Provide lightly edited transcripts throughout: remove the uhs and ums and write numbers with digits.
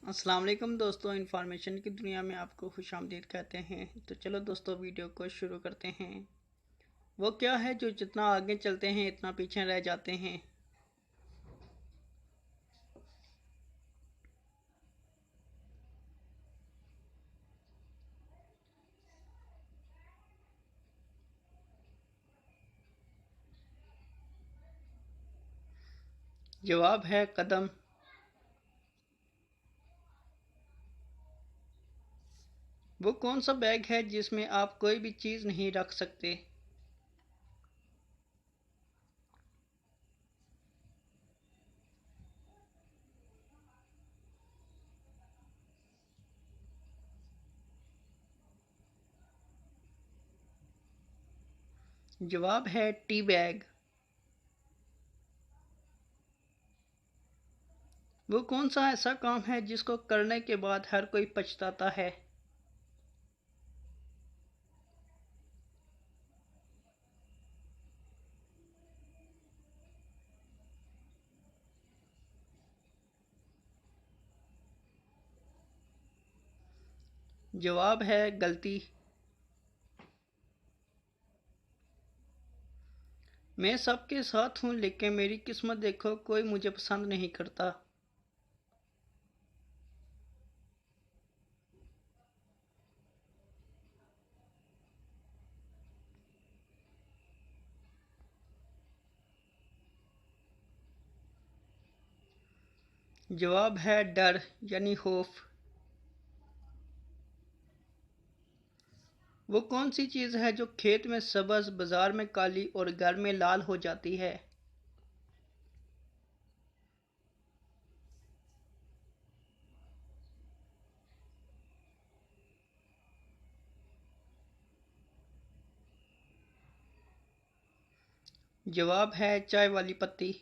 अस्सलाम वालेकुम दोस्तों, इन्फॉर्मेशन की दुनिया में आपको खुशामदीद कहते हैं। तो चलो दोस्तों, वीडियो को शुरू करते हैं। वो क्या है जो जितना आगे चलते हैं इतना पीछे रह जाते हैं। जवाब है कदम। वो कौन सा बैग है जिसमें आप कोई भी चीज़ नहीं रख सकते। जवाब है टी बैग। वो कौन सा ऐसा काम है जिसको करने के बाद हर कोई पछताता है। जवाब है गलती। मैं सबके साथ हूँ लेकिन मेरी किस्मत देखो, कोई मुझे पसंद नहीं करता। जवाब है डर यानी खौफ। वो कौन सी चीज़ है जो खेत में सब्ज, बाजार में काली और घर में लाल हो जाती है। जवाब है चाय वाली पत्ती।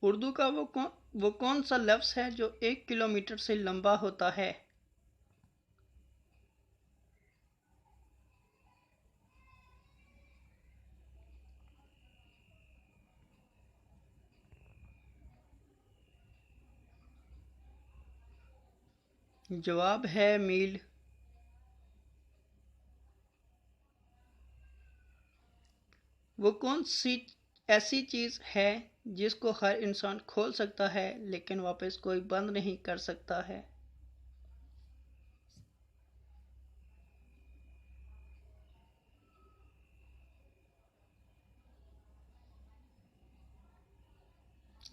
उर्दू का वो कौन सा लफ्ज़ है जो 1 किलोमीटर से लंबा होता है। जवाब है मील। वो कौन सी ऐसी चीज़ है जिसको हर इंसान खोल सकता है लेकिन वापस कोई बंद नहीं कर सकता है।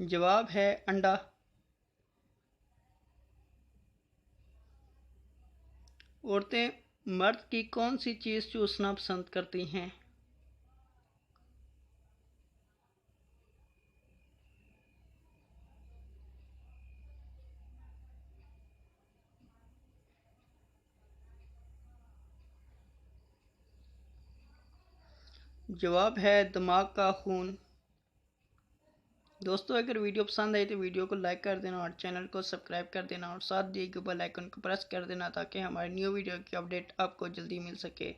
जवाब है अंडा। औरतें मर्द की कौन सी चीज़ चूसना पसंद करती हैं। जवाब है दिमाग का खून। दोस्तों, अगर वीडियो पसंद आई तो वीडियो को लाइक कर देना और चैनल को सब्सक्राइब कर देना और साथ दिए गए बेल आइकन को प्रेस कर देना ताकि हमारी न्यू वीडियो की अपडेट आपको जल्दी मिल सके।